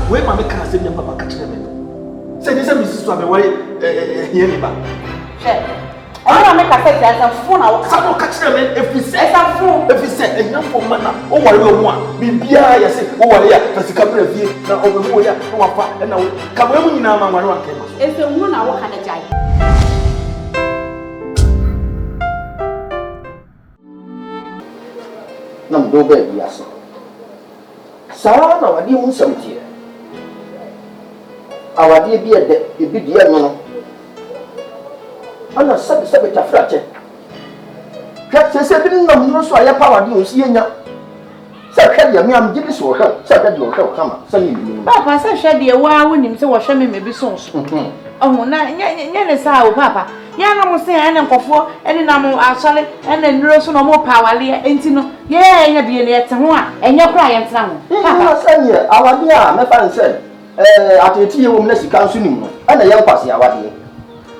we ma me ka se me papa ka kire me. Say this is Mrs. Swabe why here me ba. I don't make a say as a phone. Some catch them if we say a phone. If we say a young woman, oh, what you want? Be Bia, you say, oh, yeah, that's a couple of years now over here, no one, and now come when now, one came. It's a woman, I walk on a giant. No, go back, yes. Sarah, I didn't some tear. Our dear beer, the big year, no. Ana sabe ta frache. Ka se bi nam no so aya power di osi enya. Se hwe de me am gibi so hwe. Se hwe de hwe kama. Se ni ni. Papa se hwe de wa wonim se wo hwe me bi so so. Oh na nya ne sa o papa. Ya na mo se ene nkofo ene na mo asole ene nuro so no mo pawale enti no ye nya bi ne ete ho a enye kura ye ntena ho. Papa se ni awade a me fa nse ateti ye wo me na sika nso nim no. Ana ye nkwase awade.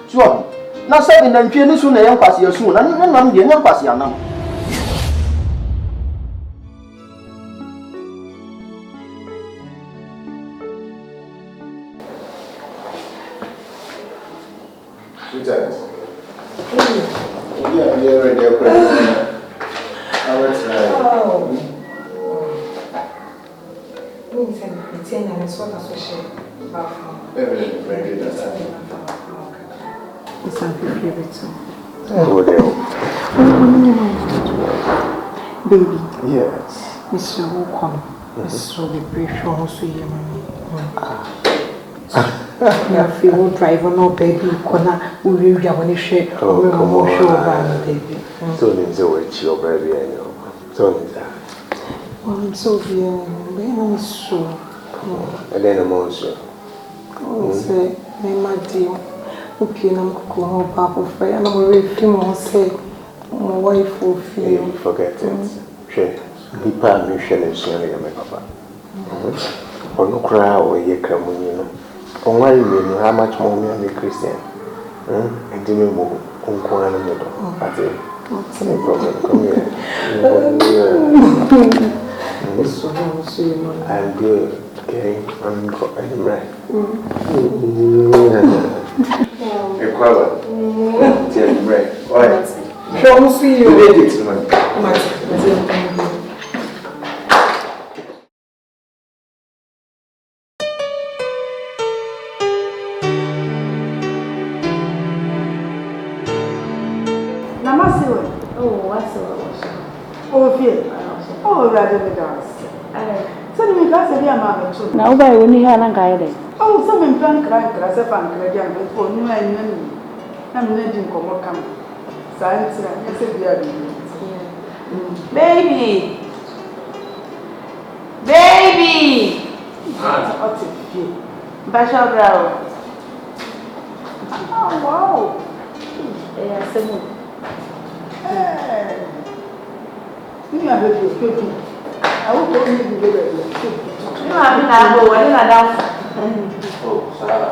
So na sabi na ntwe ni so na yan kwase asu na nam de yan kwase anam Sweetheart. Yeah, we are ready to pray. Oh. Very good. Oh, baby. Yes. Mr. Wukong. Mr. The British also here, I feel driver no baby. Kona we will have any share. Oh, come on, baby. So it's a witch, your baby, I know. So is that. I'm so very so. And then I'm also. Oh, say, my dear. Okay, I'm going to Papa for you. I'm going to film say my wife will feel. Forget it. She, people are showing me Papa. Or no cry or ye come, you know. On why you know how much more me and Christian. And do me more. Uncle and middle. That's it. What's the problem? Come here. I'm good. Okay, I'm right. Equal. Tell me right. All right. Show me see you. You did it, man. Namaste. Oh, what's the oh, fear. Oh, rather the dance. So you can't say, Mamma. Now, by when you had a guide. Oh, some in plan crank, as a fan, credit, but for new and I'm letting come or come. Science, I said, baby. Baby. Basha Brown. Oh, wow. Yes, you are very good. I will go in the baby. You have been a boy, and I don't. Oh, Sarah.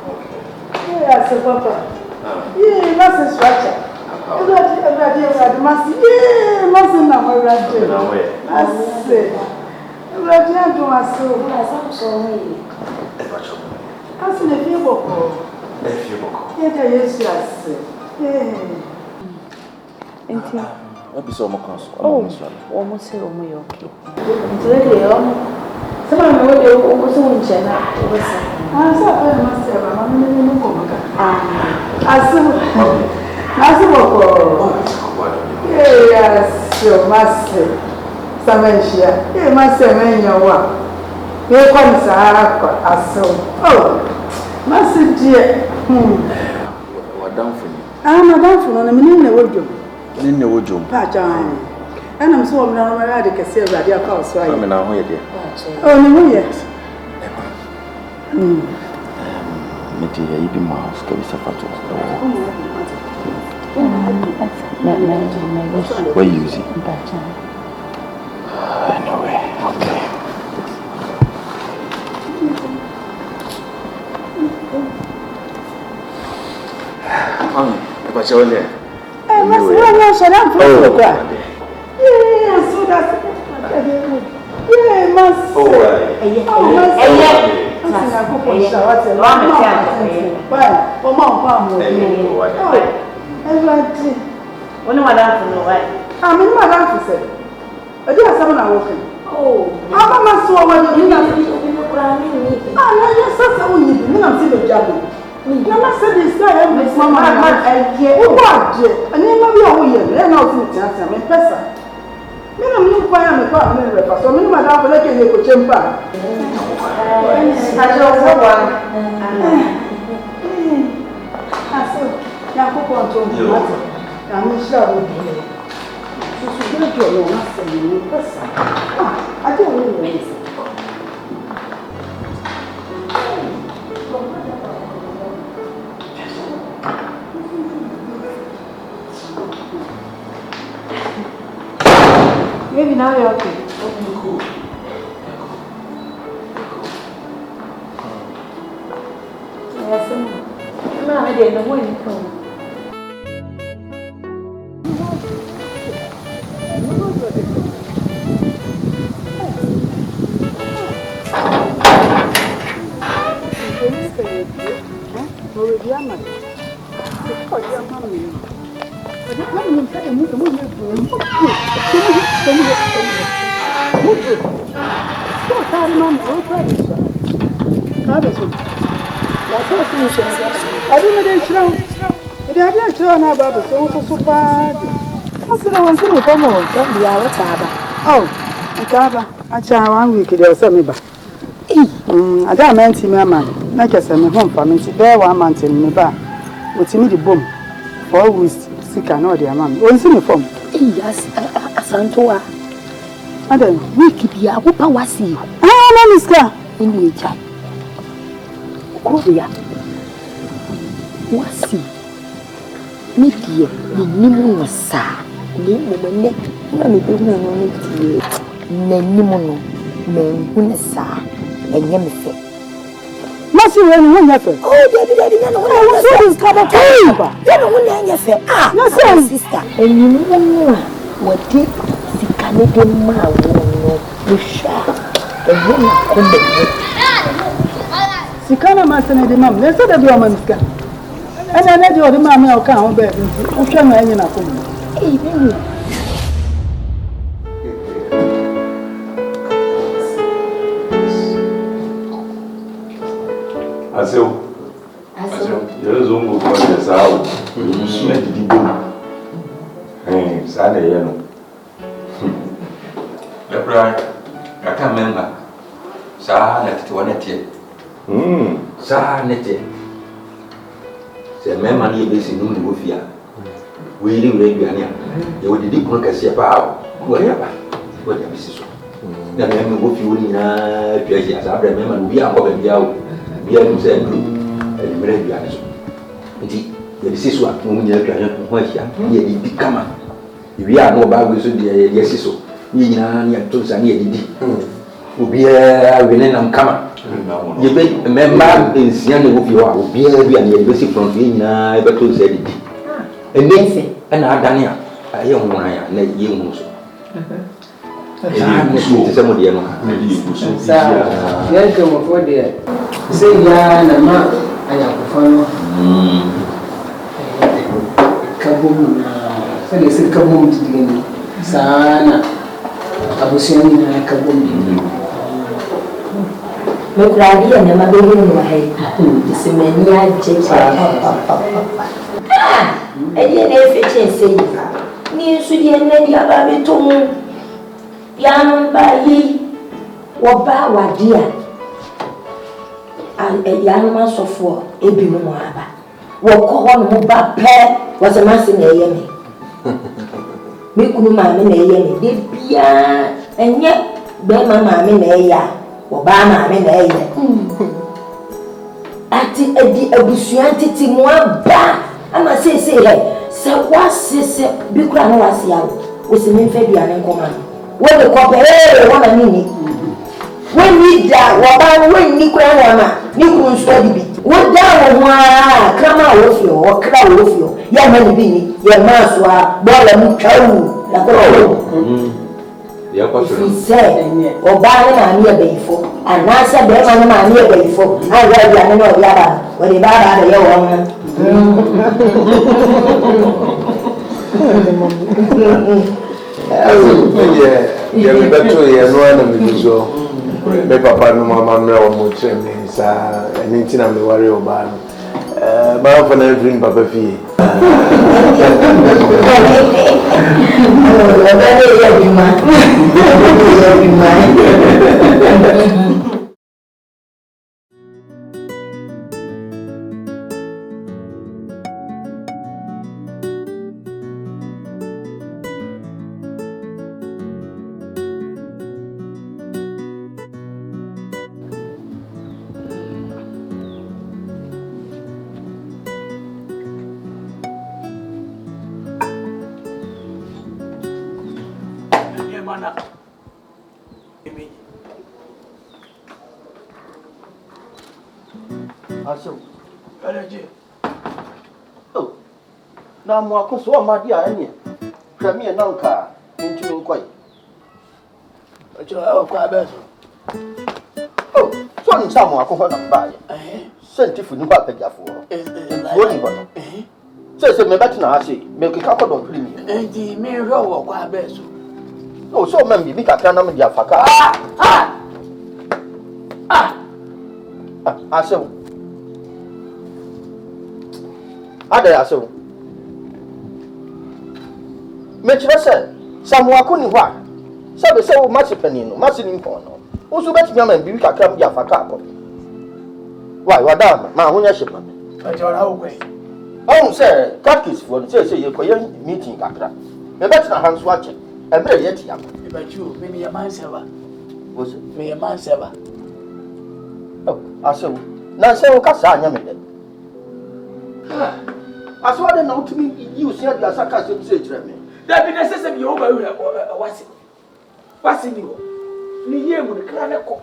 Okay. Yes, Papa. Yeah, that's a structure. I must. Yeah, must not have I say. I'm to myself. I'm sorry. I see the people. Yes, yes. What be so much concern? Almost say okay. Someone will do almost one channel. I saw myself. I'm going to go. Yes, your master. Samentia. You must have in your work. Here comes a so. Oh, Master dear. What done for you? I'm a down for a minute in the wardrobe. In the wardrobe. Pajan. And I'm so ready to say that your house, right? I'm in our way there. Oh, no, yes. Meti ya ibi mouse kabisa fatu. Where you use it? Anyway, okay. If I show you. I must not shut up for you. Yeah, so that's yeah, must. Oh, Maybe now you're okay. Yes, I'm not going to win it. I don't meant him, man. Like I said, my home family, there 1 month in me back. What's in the boom? For always sick and all their man. What's in the form? Yes, Santoa. And then we keep ya. What was you? Ah, Mister. In the chat. Korea. What's he? Media, the Nimu sa. Nimu neck. Mammy, don't know it. Nenimuno. Men who sa. And Yemisi. Nothing when you have it. Oh, Daddy, what is covered? Ah, no, sister. And you know what did the Canadian man no share? And when I come back, Sikana Master and the mum, let's say the woman is gone. And I let you the mamma will come back. I'm sure I'm in a home. Hey, baby. Aseu, eu sou um pouco de sal, eu sou de bom. Sabe aí não? É para cá mesmo. Sabe que tu vai neter. Sabe neter. Se mesmo ali bem não me confia. O ele vai ganhar. Eu digo que não quer ser para o olha para isso. Na mesmo confia o nina, já sabe mesmo o dia agora bem Dia não sei ele merece ganhar isso. Então, ele se sua, não me diga que a gente não vai fiar. Ele de cama. E via no bago isso de ele se sua. E na minha todos ani ele de. O bia vem na cama. E bem, mesmo ensinando o pior. O bia ele vai se pronto e na é para todos ele de. E nem é na Daniel. Aí um naia, né? E um moço. Ele se modia não. Ele moço. Ya que eu vou de sai ya na ma aya kufano kabum sai sai kabum tidini sana abusiani na kabum Mokradia na mabeli no hai semeni a jecha ele ne feche sei ni su die ne dia ba betum ya no ba yi wo ba wadia Yanuma sofo ebi mu aba wo ko ho no ba pe wo se mase na eye me kunu ma me na eye me de bia enye be ma me na eye wo ba ma me na eye ati edi abusua titi mu aba ama se he wa se bi kura no wase yawo wo se me fa bia ne nkoma wo de ko be wo na nini when we die, when we cry, Niku study. What down come out of you or crowd of you. Young man, your master, Bola Mukaru, Ya kwa sura. Say, Obama na me before. And I said, Bema na me before. I read ya no ya. When the baba the yo. Yeah, we better ya no ana me so. Me papa no mama me o mo treme sa anything na me worry oba no. Ba for na dream papa fie. Oh, now more cause what my dear, any. Come here, Nanka, into inquiry. But you have quite better. Oh, so in some walk on by. Sent if you knew about the Jaffo. Says a Mebatin, I say, make a couple of premium. And the mirror or quite best. Oh, so maybe we can't number the Afaka. I saw. Ada aso. Mekyerɛ sɛ Samuako ni hɔ a sɛbe sɛ wo makyepani no makyeni mpɔn no wo so bɛtumi ama biribi kakra mu de afa ka akɔ wai wada ma ho nya hyɛ ma me ɔjɔra wo kwɛ ɔhu sɛ kakis fo no sɛ yɛkɔyɛ meeting kakra me bɛtena ha nso akyɛ ɛmmerɛ yɛte yam ɛbɛtwo me yɛ mansɛba wo sɛ me yɛ mansɛba aso na sɛ wo kasa anya me dɛ aso ade na utumi yi usia bi asaka se bi kyerɛ me da bi na sese bi Yehova wasi ni ho ni ye mu ne kra ne kɔ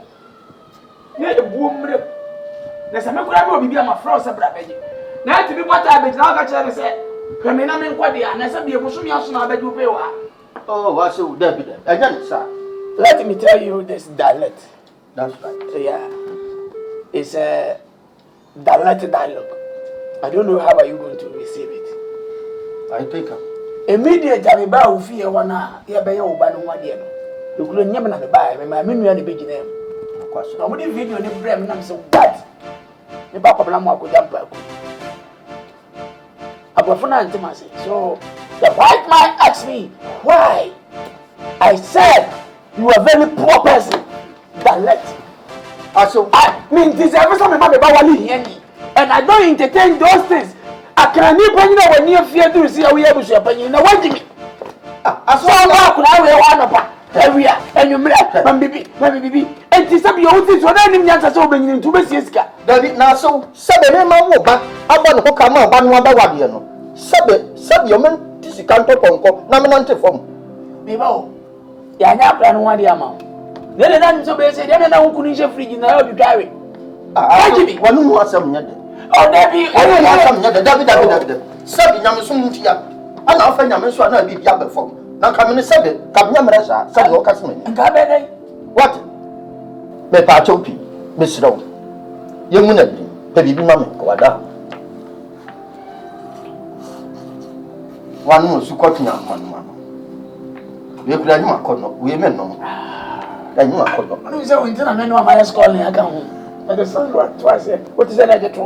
ne ebuo mre na sɛ me kra bi obi bi ama fra se bra beje na ati bi bota abeji na aka kyerɛ me sɛ hwɛ me na me nkɔde a na sɛ bi ebuso mi aso na abeji wo pe wa oh wasi wo da bi da anya ne sa let me tell you this dialect that's right yeah it's a dialect dialogue. I don't know how are you going to receive it. I take her. Immediate Jamiba who fear one hour, here by your ban 1 year. You couldn't never buy my menu and the big name. Of course, I wouldn't video the brand and so bad. The Papa Blamo could jump back. I prefer not to myself. So the white man asked me why. I said you are a very poor person. Dialect. So I mean this every time about Wali here. And I don't entertain those things. I can't even know when you fear to see how we have to happen. Now, what do you mean? I saw a could I wear one of area and you met baby. And to some your things, what I didn't answer so bringing into Messiska. David Nassau, Sabbath, my back. I want to come out one by one. Sabbath, your man, this is can't talk, nominante form. Bebo, Yana plan 1 year amount. Then I done so basic, then I couldn't share free in the help you carry. I give me 1 more some yet. Oh, David, David. Sabi Yamasum here. And I'll find Yamasua and be Yabba for. Now come in a Sabi, come Yamarasa, Sabi or Casman. And Cabene? What? Me Patopi, Miss Rowe. You wouldn't be, baby, mamma, go down. One more Sukotina, one. We could have no corner, women no. Then you are called. You say, we didn't know my school. I come home. But the son got twice. What is that I get to?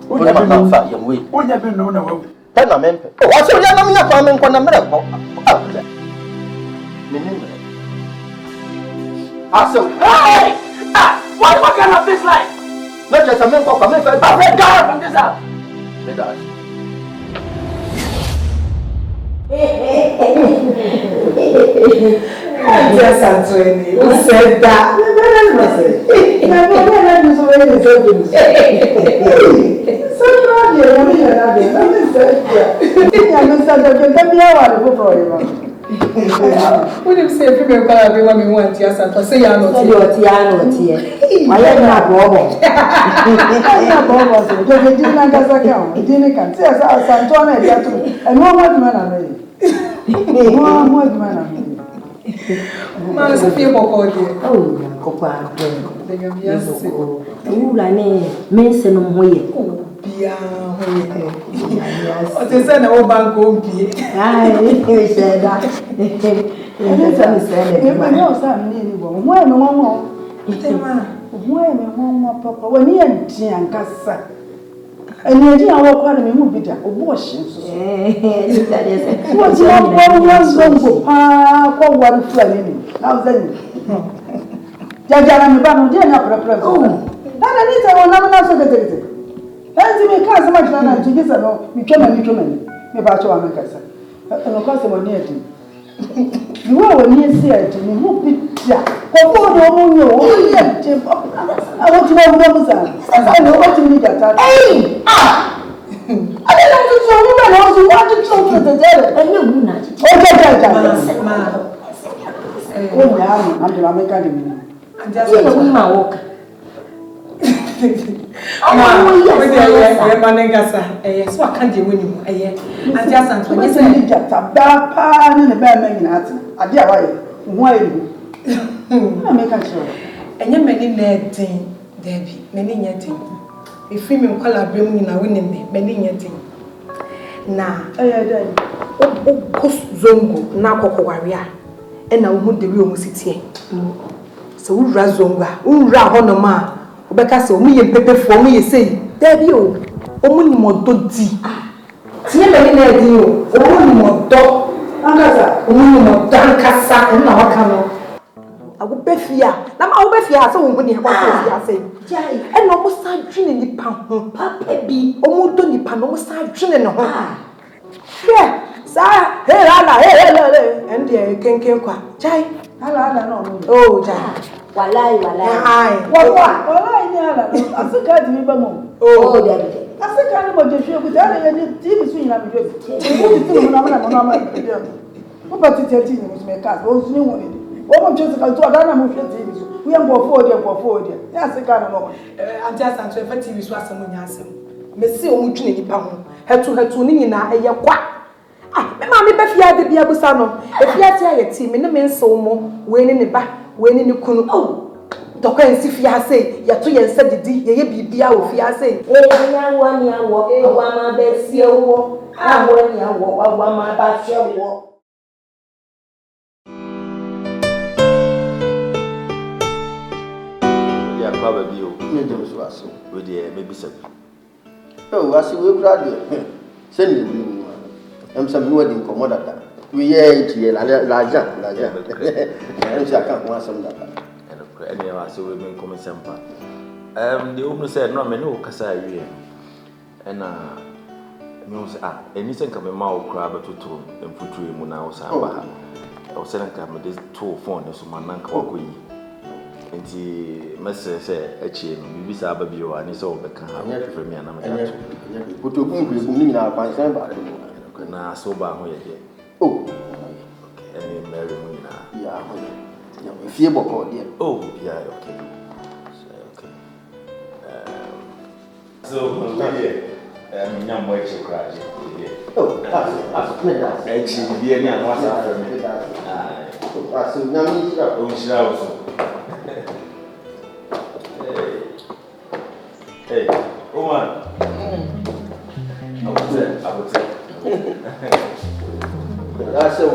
Who never know that young way? Who never know no. Then I meant, oh, what's your young man coming from America? So, hey! What kind of this life? Not just a man for coming from this out. Just Anthony, who said that? What if say people call everyone we want yes and say you are not here. My head not go. And no one man Moi, man. Man, so feel more good. Oh, Copa. You like me, send them away. Oh, Pia. Oh, they send our bank home. I said that. If I know something, why no more? Why no more, Papa? When you and Giancassa. And you didn't walk on me, move it up. Abortion. What's your one flame? How's that? Jajana, Bano, dear, not prepared. Oh, I need to know another secretary. As you may cast much on to this, you come about your America. And of course, I'm near you. You were near Seattle, you who picked that. I want to know what I know what you need that. Hey! I don't know so women also want to talk to the devil. And you not. Oh, yeah, I'm the American. I'm just my walk. Yes, what can't you win him? I just when you say that a bad pan and a bad man in that. I dare why I'm making sure. And you many netting, Debbie, many netting. If you mean call a brim in a winning me, many netting. Now, oh, cost zongo, now cocoa warrior, and I would the room city. So, Razonga, Honoma. Because me and Pepe for me say, there you only more dodgy. See, many lady, only more dog, only more dancasa, and now I come. I will be fear. Now I will be fear. So when you have say, and almost start drinking the pan, Papa be almost done the pan, almost start drinking. Yeah, sir, hey, and the can quack. Jai, oh, Jai. Walai. What? I think I didn't even. Oh, Debbie. I think I know the show with any TV swing. I'm good. What 13 was my cast? Was new one. What just to Adana TV? We are go forward. Yes, I can't know. I'm just answering for TV was someone else. Messi Omuchini Pam. Had to Nina a year quack. Ah, Mammy Beffia de Biabusano. If you are a team in the men so more, winning the back. When in the cool, oh, Doctor and Sifia say, Yatu and said the ye be Bia of Fiasse. Eh, 1 year walk, a woman best your walk, I 1 year walk, a woman back your walk. Yeah, probably you. With the maybe some. Oh, I see we graduate. Send you. I'm some wedding commodity. We ain't here, Laja. I can't want some that. And anyway, so we've been coming some part. The woman said, no, I know Casai. And anything coming out crab to and put you in now. I was saying, come with this 2 phones, so my uncle. And the message said, a chain, maybe Sababio, and it's all the can have for me. And I'm put to whom in our pants and body. Now, so by me. Oh, and Mary Muna. Yeah, feeble, dear. Oh, yeah, okay. So, young way to cry. Oh, that's actually the end of what's happening. I said, no, hey, woman. I would say. That's so.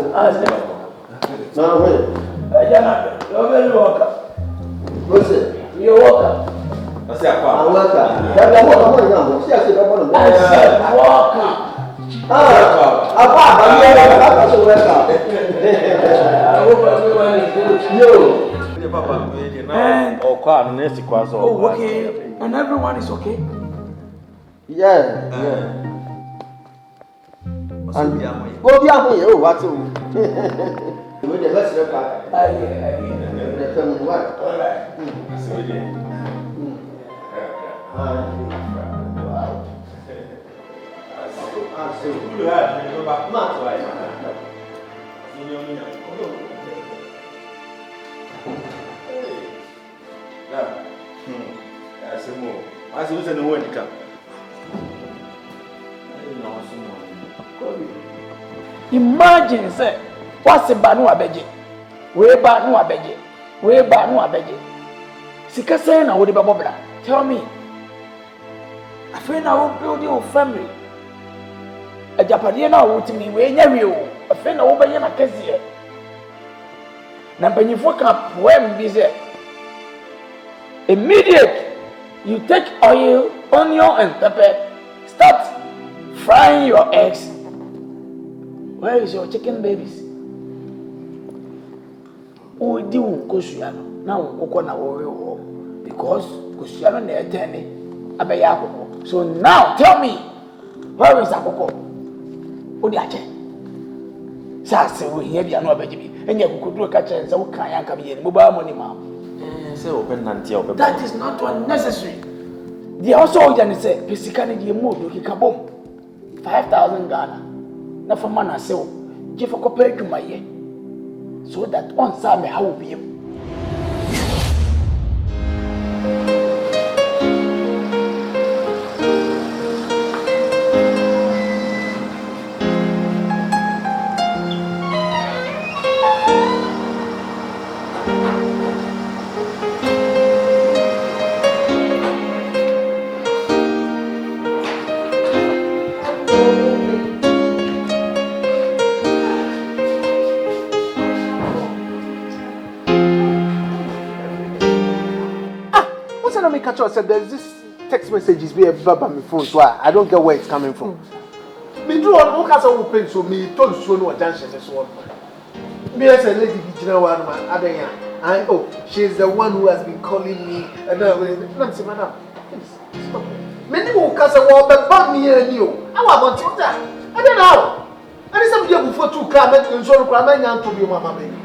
No, wait. You're very welcome. What's it? You're welcome. What's that? I'm welcome. That's what I'm going to say. I said, welcome. I'm welcome. I hope everyone is good. Oh, okay. And everyone is okay? Yeah. And go be away. Oh, what's all? With the best of the family work. All right. Imagine say what's a banu abeje. We banu abeje. We banu abeje. Sika say na wo de bebobla. Tell me. I feel na wo build your family. A Japanese na wo timi we nya wi o. I feel na wo be na kese. Na mpanyifo ka poem bi say immediate you take oil, onion and pepper, start frying your eggs. Where is your chicken babies? Oh, do Koshiano now Okona warrior because Koshiano near Tenny Abayako. So now tell me, where is Akoko? Odiache. Sasa we here be no baby, and you could do a catch and so can come here, mobile money, ma'am. That is not unnecessary. They also say, Pisicani, the mood, you can boom 5,000 Ghana. Na for man say give a copy to my year so that on Sunday how will be him. Said there's this text messages be about my phone, so I don't get where it's coming from. Me do all because I open so me told you no junction this one. Me as a lady regional one man, I oh she's the one who has been calling me and say madam, please stop. Many will cast a wall but bang me and you. I want to that. I don't know. And it's somebody before two come and so crime to be mama baby.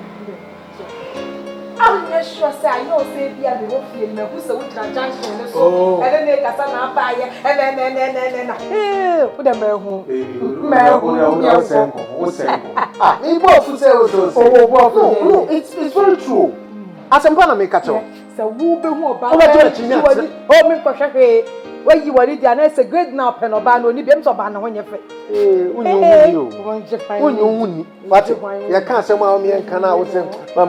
I'm not sure, say I know, say, be a little film, who's a witch and junction, so I don't make a son of fire, and then, put them home. No, it's very true. As I'm gonna make a talk. So, who be who about me, where you are, and it's a great now, pen or ban, only beams of ban when you fit. But you can't say, Mammy, and can I say, Mam,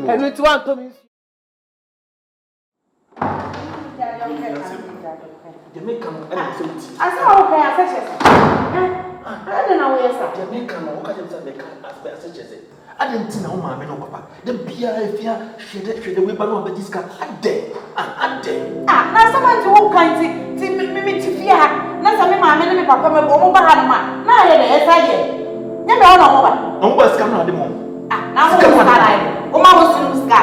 and it's one to me. Jamaican, I saw okay, I don't know where Jamaican, what can you say? I didn't know my men, Papa. The beer, if you should the weapon of the disc, I dare. Now someone to walk kind to me to fear. Now some of my men, Papa, over Hanama. Now, yes, I did. Never on over. What's coming on the moon? Now, Oma was in sky.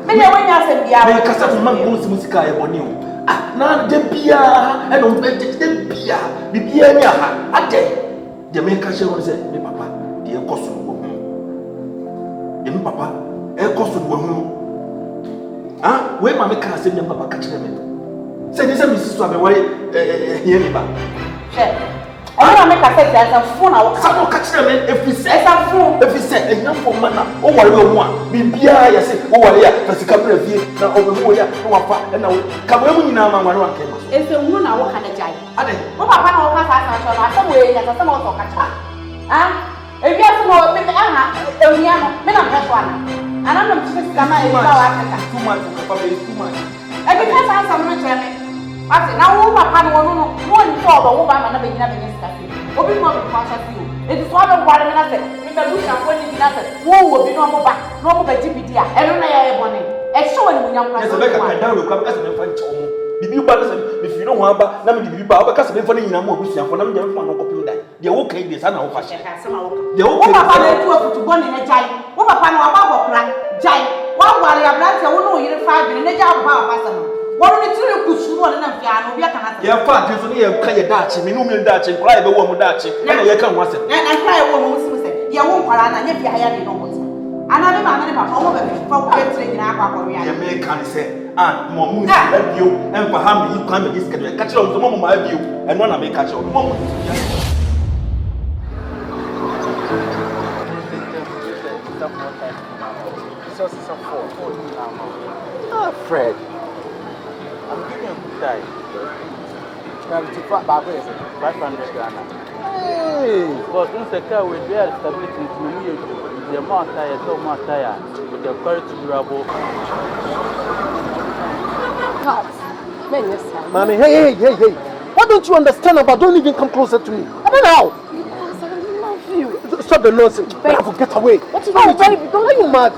Maybe when you said, yeah, because of my music, I want you. Now the beer, and on the beer, the beer, I dare. Jamaica shall say, Papa. The costume woman. The papa, a costume woman. Ah, where my car send them papa catch them. Say this is Mrs. Swabby, here. I make a set as a phone. I will catch them if we say a fool, if we say a young woman, oh, what you want. Be beer, I say, oh, yeah, that's a couple of years now over here, no, and now come over now, Mamma. It's a woman I walk on a giant. I didn't. Oh, Papa, I'll pass out somewhere as a some of catch. Ah? If you have to go, men are one. And I'm not just come out too much. Every time I have some time. Now, Papa, one for the woman, and never against Open more conscious you. It is one of what I said. Mr. Lucia, when you did who will be no more GPT. I don't know money. And so when young person, if you balance, if you don't want to, let me give you power because I'm funny in a more Christian for them. They're okay, this and I'll pass. They're okay to go in a giant. What upon our giant. One while you have not, I will know you 5 minutes. They are about what are the 2 good shoes and piano? We cannot. Your father is only a cry Dutch, Minumian Dutch, and cry the woman Dutch. Now you can once. And I cry a woman who said, you won't parana, if you have no one. And I remember for getting our American say. And Momu help you, and for how you come with this catch on the moment my view, and one I may catch on. Fred, I'm giving you a good time. 500 Ghana. But once a car with real stability, the amount tire, so much tire, with the quality durable. Mommy, hey. Why don't you understand about? Don't even come closer to me. I don't know. I love you. Stop the nonsense. Baby, get away. What is wrong with you? Don't let you mad.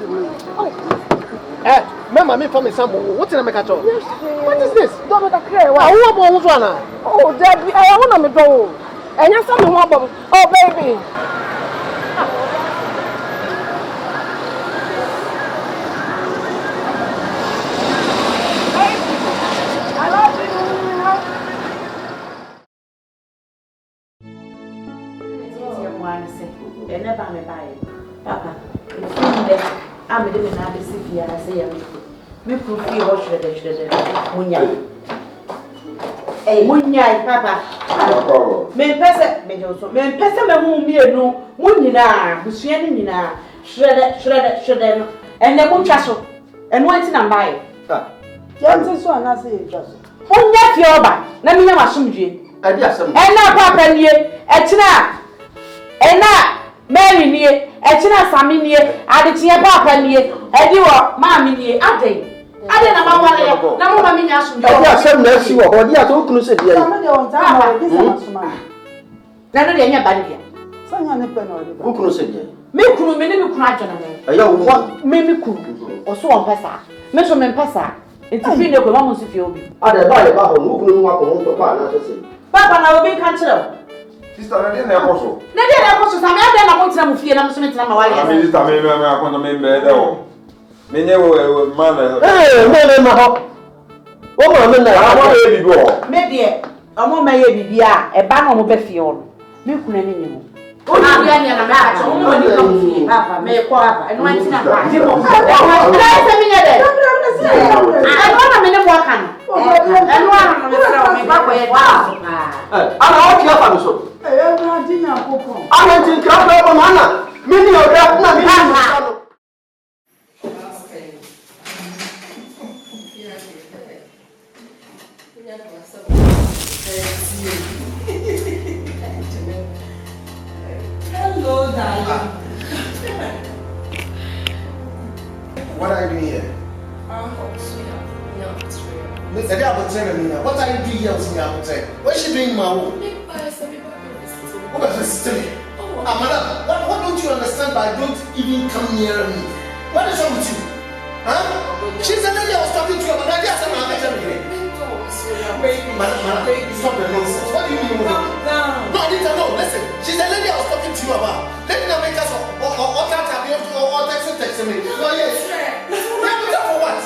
Mama, me for me some. What did I make at all? What is this? Don't make a clear one. Oh, Debbie, I want to go. And you're something more about. Oh, baby. Papa, I'm a living at the city and I say, me could feel what should Munya. Hey, Munya, Papa. Men Pessa, men Pessa, whom you know, Munina, who's sending shredded, and the Munchasso, and what's in a buy. Johnson, so I say, just. Munya, Fioba, let me know what some G. And now, Papa, and ye, and now. Mary near, Etina Sammy near, Aditia Papa near, Ediwa, Mammy near, Ade. I didn't know no mammy asked. I said, Mercy, or dear, don't say, dear. None of the young body. Who could say, Make room, maybe crack on me. I don't want maybe cook or so on Pessa. Measurement Pessa. It's a video of almost if you'll be. I don't buy about who couldn't walk on to Papa. Papa, I will be cancelled. Sister, I didn't have also. I don't want to fear I'm something I'm away. I mean, I'm going to make better. Many man. Hey, Mama. Oh, I want to go. Maybe I'm on my baby, a banner of Befion. You couldn't anymore. Oh, I'm going to come Papa, may Papa, and one thing I want a minute walk on. And one of the I went to Crabbe Mana. Many of that. Hello, darling. What are you doing here? What are you doing here? What's she doing, Mama? What was this? Madam, what don't you understand by don't even come near me? What is wrong with you? Huh? She's the lady I was talking to you about. I just said, Baby, stop the nonsense. What do you mean? No, I didn't know. Listen, she's the lady I was talking to you about. Let me not make us or text me. No, yes. For what?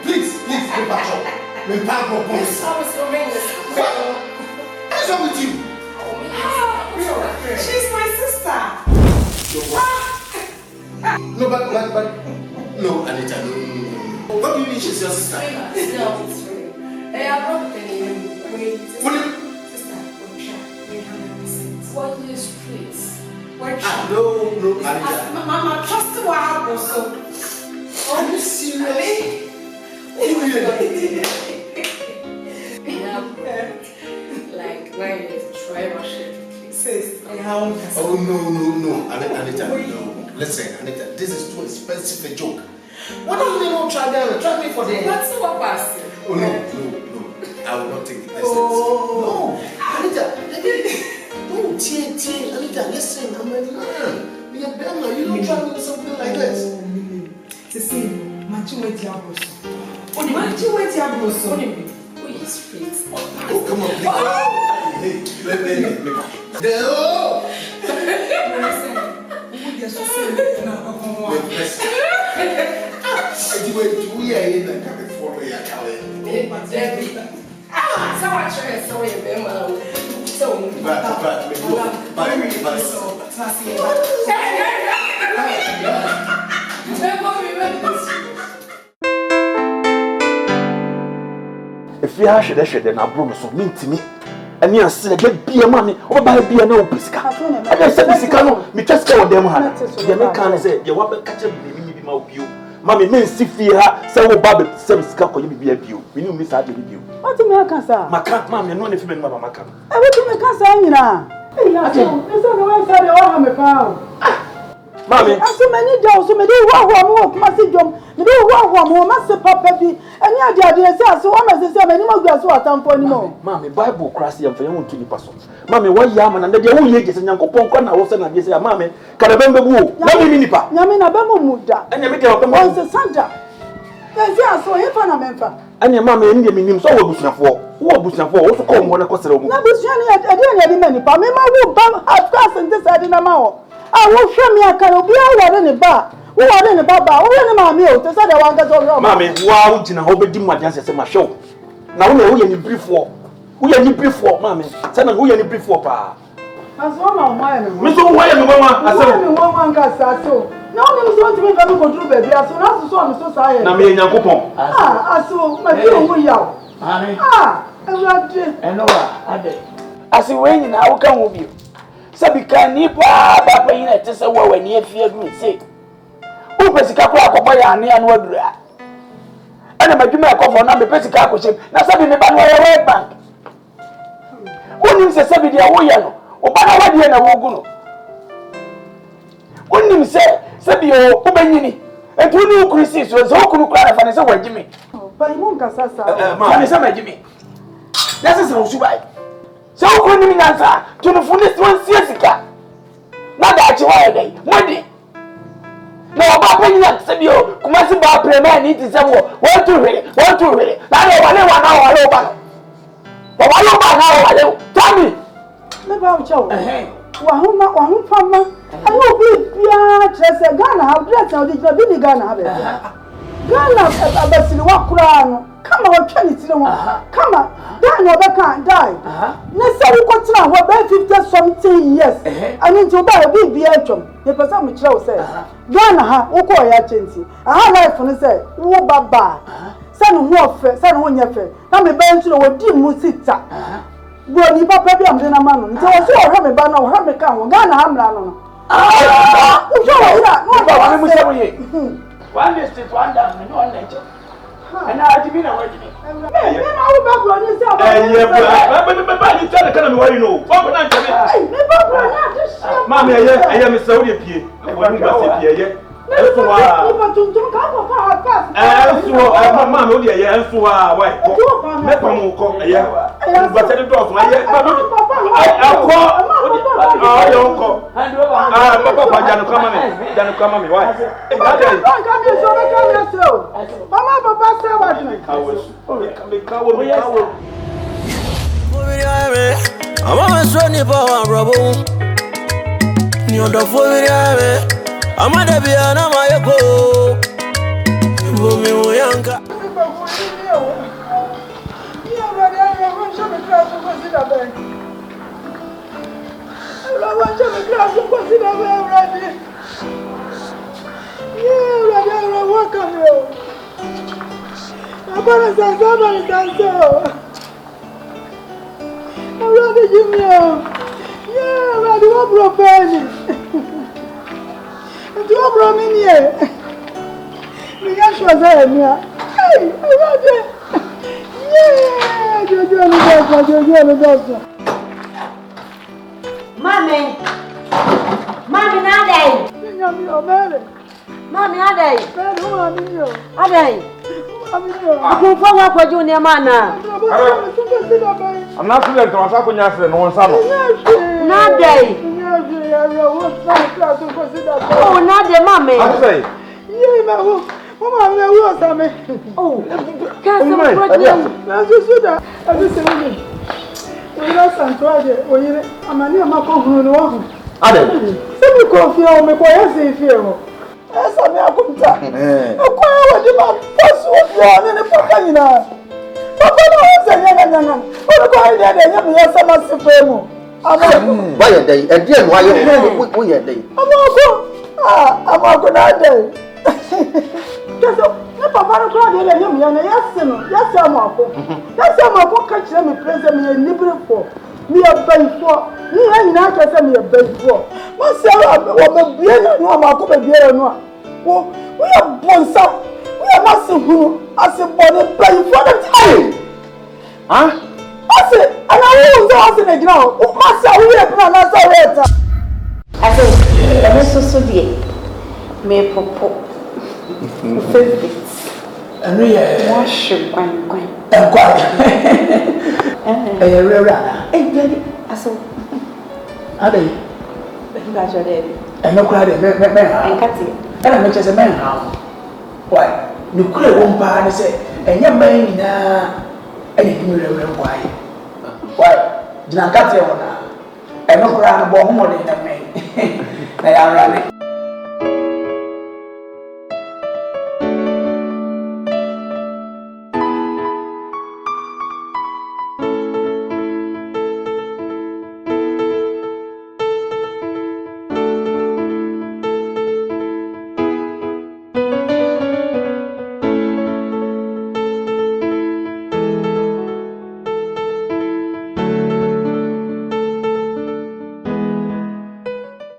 Please, go back up. What is wrong with you? She's my sister. No, no, Anita, no. What do you mean she's your sister? Hey, I brought the name. What is please? No, Anita. Mama, trust what happened. So, are you serious? Like, when you try my shit. Oh, no, Anita, no. Listen, Anita, this is too expensive a joke. What do you mean don't try that? Try me for the... What's the past? Oh, no. I will not take the distance. No, Anita, no, Anita, listen, I'm a man. Be a man, you don't try me with something like this. To see, Machu wait your boss. Oh, come on, please. Let me. If you are should then I promise so mean to me. And you say get be a money or buy be no biscuit. I just said this can me just go them hand. The man can say you want catch up the me be my view. Mami, me si fia say wo ba be sem sika koye bibia bio. Me ni umi sa de bio. What do me kasa? Maka, mami, no na fi me no maka. E what do me kasa nyina? Eh, ya so, eso no we say de wa ha me pa. Mami, aso many do so me dey wa mo kuma si jom. Me dey wa mo ma se papa bi. Eni ade say so wa ma se me ni ma gua so atampo ni mo. Mami, Bible cross yam fa yam to ni paso. Mami, wa ya ma na de wo ye gese Nyankopon kwa na wo se na de say mami, kada bembe bu. Mami ni nipa. Nyame na be mo muda. Enya me de wo bembe. On se sanda. Kasi aso he fa na memfa. Anya mami eni de minim so wo busuafo. Wo busuafo, wo so ko mo na ko sere wo. Na busua ni ade ni nipa. Me ma wo ba of course nte sa de na ma wo. Ah, wo hwe me aka obi a wo ne ba. Wo wa ne baba, wo ne ma me o te sa de wa nka so ro. Mami, wa wo gina ho be di mu adanse se ma hwe. Na wo ye ni briefo. Wo ye ni briefo, mami. Se na wo ye ni briefo pa. Aso ma mo aye me. Me so wo ye me mama, aso. Me wo ma nka sa so. Na wo ni so ntimi fa me go duru baby aso na so me so sa ye. Na me Nyankopon. Ah, aso, ma ti wo yawo. Mami. Ah, ewade. Eno wa ade. Asi we nyina wo kan wo bio. Sabi kan ni pa papa yin ete se wo wani afia du se. Wo pesika kwa akọkọ ya ane anu adura. Ana madwuma akọfọ na me pesika akọhyem. Na sabi me ba no ya World Bank. Wonim se sabi dia wo ye no. Wo ba na wade na wo gu no. Wonim se sabi o wo banyini. Etu ni ukrisi so zo kunu kra na fa ne se wagime. Ba imu nka sasa. Ma ne se magime. Na se se wo subai. So ko ni nyansa to no funi won sika na da chi wa dai modi na oba panyina se bio kuma se ba premier ni ti se wo to hwere na le wale wa na wale oba no wale oba na wale tami me ba o chawo wa hu fama ayo bi bia trese Ghana ha dress na odi bi ni Ghana ha be Ghana abasili wa kura no kama wa twani tire ho kama Ghana obeka die na se wo kotina ho be 50 something years ani nti oba bi bia atwom ye pesa mo kire wo se Ghana ha wo ko ya chenti aha life no se wo baba se no ho ofe se no ho nyefe na me be ntiro wo di mu sita go ni papa bi amde na ma no nti wo se wo ha me ba na wo ha me ka ho Ghana ha mra no no wo jo wo ira no ba mu se wo ye one day street one down me no lecture ana adimi na wajimi me ma wo ba bro ni se o ba ni tell kana me worry no wo na nteme me ba bro na just ma me eye me se wo de pie wo ni ba se pie eye eso wa tuntum ka ko pa pass eso ma me wo de eye eso wa wai ko me pa mo ko eye ba se de do so eye ba do akọ ayo ko papa pa janu kama me wai mama papa say what me kawo ama so ni ba wa robo ni odo fo mi ave ama de bia na ma yeko bo mi wo yanka Mami, mami nada. Mami nada. Adai. Aku fo wa kwaju ne mana. I'm not feeling to ask you anything. No one said. Nada. Oh, nada, mami. I say. Mama, me wo same. Oh, can't problem. Na so da, abi se ni. Ira santuaje, oyire, amani amako hunu no ho. Ade. Se mi ko fi o me ko yesi fi o. Esa mi akunta. Ko ya wadi ma pasu o ne papa nyina. Papa no se nyanga. O ko ai de nya mi yesa ma se fe mu. Why are they? And then why we are they? Amako na de. Keso, ne papa no ko de nya mi ya na yesi no, yesi amako. Yesi amako ka kire mi prese mi libre for. Mi abaifo, ni ha nyina ka se mi abaifo. Mo se wo me bie no amako be bie no. po. We are born some. We are massive who as a body play for the time. Huh? I said, and I won't ask in the ground. Oh, master, we are going to water. I said, let me so dear. Me popo. Favorites. And we are worship and quite. And quiet. Hey, baby, I saw. Are they? And no crowd, and Cathy. And I make as a man now. Why? You could one part and say, and your man now. And you will why? Why? Did not cut you on that? And no crowd, more than a man. They are running.